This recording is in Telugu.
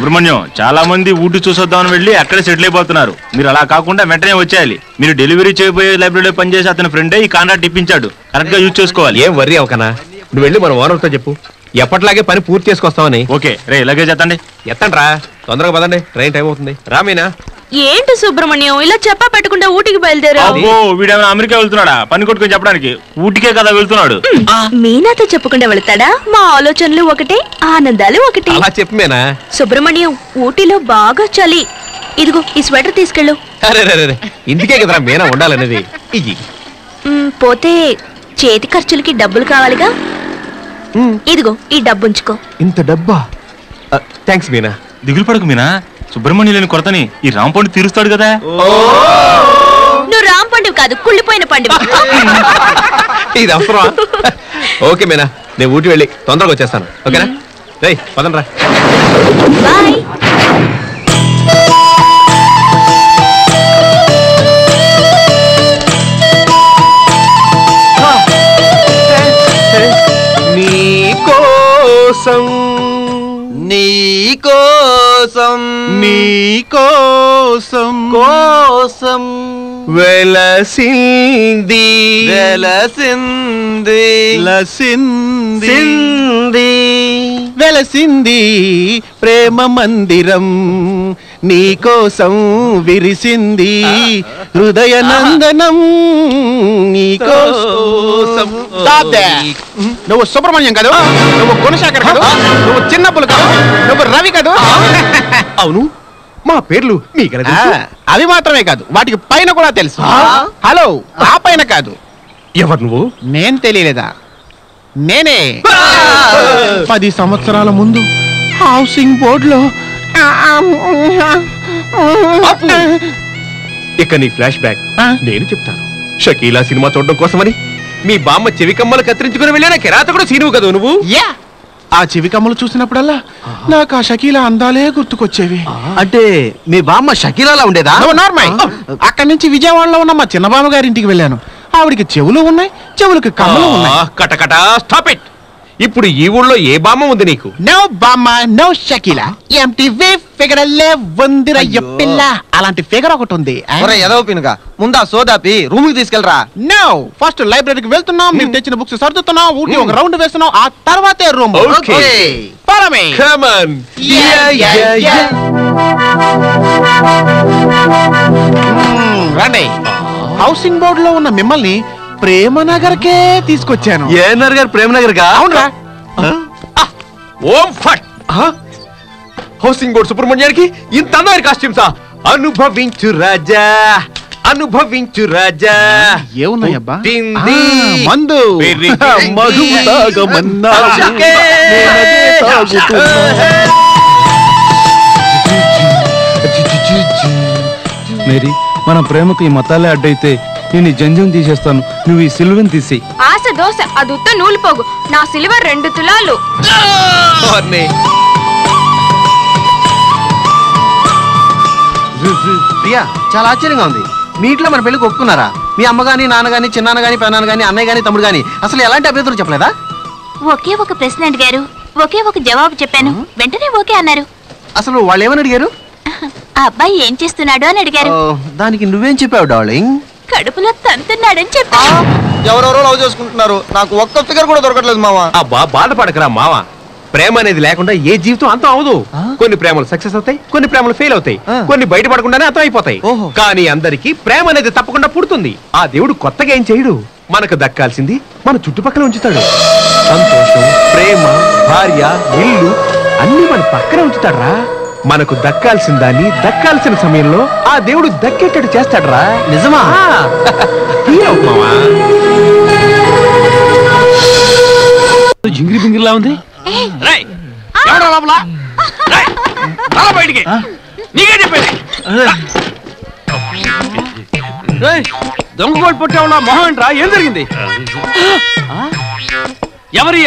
సుబ్రహ్మణ్యం, చాలా మంది ఊటీ చూసొద్దామని వెళ్ళి అక్కడే సెటిల్ అయిపోతున్నారు. మీరు అలా కాకుండా వెంటనే వచ్చేయాలి. మీరు డెలివరీ చేయబోయే లైబ్రరీలో పనిచేసి అతని ఫ్రెండే ఈ కాంట్రాక్ట్ ఇప్పించాడు. కరెక్ట్ గా యూజ్ చేసుకోవాలి. ఏం వర్రీ అవకనా, నువ్వు వెళ్ళి మన ఓనర్తో చెప్పు ఎప్పట్లాగే పని పూర్తి చేసుకొస్తావని. ఓకే రే, లగేజ్ ఎత్తండి. ఎత్తండి రా, తొందరగా పదండి, ట్రైన్ టైం అవుతుంది. రామీనా. ఏంటి సుబ్రహ్మణ్యం ఇలా చెప్పా పెట్టకుండా ఊటికి బయలుదేరా? వీడేమైనా అమెరికా వెళ్తున్నాడా? పని కొట్టుకొని చెప్పడానికి? ఊటికే కదా వెళ్తున్నాడు. మీనాతో చెప్పకుండా వెళ్తాడా? మా ఆలోచనలు ఒకటే, ఆనందాలు ఒకటే. అలా చెప్పు మీనా. సుబ్రహ్మణ్యం, ఊటీలో బాగా చలి. ఇదిగో ఈ స్వెటర్ తీసుకెళ్ళు. అరే, ఇందుకే కదరా మీనా ఉండాలనేది. పోతే చేతి ఖర్చులకి డబ్బులు కావాలిగా. ఇదిగో ఈ డబ్బు ఉంచుకో. ఇంత డబ్బా? థ్యాంక్స్ మీనా. దిగులు పడకు మీనా, సుబ్రహ్మణ్యం లేని కొరతని ఈ రాంపండు తీరుస్తాడు కదా. నువ్వు రాంపండివి కాదు, కుళ్ళిపోయిన పండుగ. ఇది అవసరమా? ఓకే మీనా, నేను ఊటి వెళ్ళి తొందరగా వచ్చేస్తాను. ఓకేనా? రేయ్ పదండి రా. బాయ్. నీకోసం కోసం వెలసింది ప్రేమ మందిరం, నీకోసం విరిసింది హృదయ నందనం, నీకోసం. నువ్వు సుబ్రహ్మణ్యం కాదు, నువ్వు గుణశేఖర్ కాదు, నువ్వు చిన్నప్పులు కాదు, నువ్వు రవి కాదు. అవును, మా పేర్లు మీకు అవి మాత్రమే కాదు, వాటికి పైన కూడా తెలుసు. హలో, ఆ పైన కాదు. ఎవరు నువ్వు? నేను తెలియలేదా? నేనే 10 సంవత్సరాల ముందు హౌసింగ్ బోర్డులో. ఇక నీ ఫ్లాష్ బ్యాక్ నేను చెప్తాను. షకీలా సినిమా చూడడం కోసమని మీ బామ్మ చెవి కమ్మలు కత్తిరించుకుని వెళ్ళిన కిరాతకుడు సీనువు కదా నువ్వు. ఆ చెవి కమ్మలు చూసినప్పుడల్లా నాకు ఆ షకీలా అందాలే గుర్తుకొచ్చేవి. అంటే మీ బామ్మ షకీలాలా ఉండేదా? అక్కడి నుంచి విజయవాడలో ఉన్న మా చిన్న బామ్మ గారి ఇంటికి వెళ్ళాను. ఆవిడికి చెవులు ఉన్నాయి, చెవులకు కమ్మలు ఉన్నాయి. కటకట స్టాప్ ఇట్. ఇప్పుడు ఈ ఊళ్ళో ఏ బామ్మ ఉంది నీకు? నో బామ్మ, నో షకీలా. ఎంటీవీ ఫిగరల్లే వందిరయ్య పిల్ల. అలాంటి ఫిగర్ ఒకటి ఉంది. ముందా సోదాపి రూమ్ కి తీసుకెళ్ళరా. నో, ఫస్ట్ లైబ్రరీకి వెళ్తున్నాం, మీరు తెచ్చిన బుక్స్ సర్దుతున్నాం, ఊటి ఒక రౌండ్ వేస్తున్నాం, ఆ తర్వాతే room. Follow me. Come on. రండి. హౌసింగ్ బోర్డు లో ఉన్న మిమ్మల్ని ప్రేమనగర్కే తీసుకొచ్చాను. ఏఎన్ఆర్ గారు ప్రేమనగర్ గా? అవునరా. ఓం ఫట్. హౌసింగ్ బోర్డు సుబ్రహ్మణ్యానికి ఇంత అందమైన కాస్ట్యూమ్సా? అనుభవించు రాజా, అనుభవించు రాజా. ఏమున్నాయబ్బా? మందు మధు తాగమన్నా మేరీ, మన ప్రేమకు ఈ మతాలే అడ్డైతే నేను ఈ జంజం తీసేస్తాను, నువ్వు ఈ సిల్వర్ తీసి. ఆశ దోశ అదుత్త నూలు పోగు, నా సిల్వర్ 2 తులాలు. ప్రియా, చాలా ఆశ్చర్యంగా ఉంది. మీ ఇంట్లో మన పెళ్లికి ఒప్పుకున్నారా? మీ అమ్మ గాని, నాన్న గాని, చిన్నాన్న గాని, పెనాన్న గాని, అన్నయ్య గాని, తమ్ముడు గాని అసలు ఎలాంటి అభ్యంతరం చెప్పలేదా? ఒకే ఒక ప్రశ్న అడిగారు, ఒకే ఒక జవాబు చెప్పాను, వెంటనే ఓకే అన్నారు. అసలు వాళ్ళు ఏమని అడిగారు? ఆ అబ్బాయి ఏం చేస్తున్నాడు అని అడిగారు. దానికి నువ్వేం చెప్పావు డార్లింగ్? కడుపులో తంతున్నాడని చెప్పా. ఎవరెవరో లవ్ చేసుకుంటున్నారు, నాకు ఒక్క ఫిగర్ కూడా దొరకట్లేదు మావా. అబ్బా బాధపడకరా మావా, ప్రేమ అనేది లేకుండా ఏ జీవితం అంతం అవదు. కొన్ని ప్రేమలు సక్సెస్ అవుతాయి, కొన్ని ప్రేమలు ఫెయిల్ అవుతాయి, కొన్ని బయటపడకుండానే అంతం అయిపోతాయి. కానీ అందరికి ప్రేమ అనేది తప్పకుండా పుడుతుంది. ఆ దేవుడు కొత్తగా ఏం చేయడు, మనకు దక్కాల్సింది మన చుట్టుపక్కల ఉంచుతాడు. సంతోషం, ప్రేమ, భార్య, ఇల్లు అన్ని మన పక్కన ఉంచుతాడ్రా. మనకు దక్కాల్సిన దాన్ని దక్కాల్సిన సమయంలో ఆ దేవుడు దక్కేటట్టు చేస్తాడ్రా. నిజమా? జింగిరి పింగిరిలా ఉంది. బయటికి నీకే చెప్పేది. దొంగ కోటి పుట్టావున్నా మొహం ఏంట్రా? ఏం జరిగింది? ఎవరి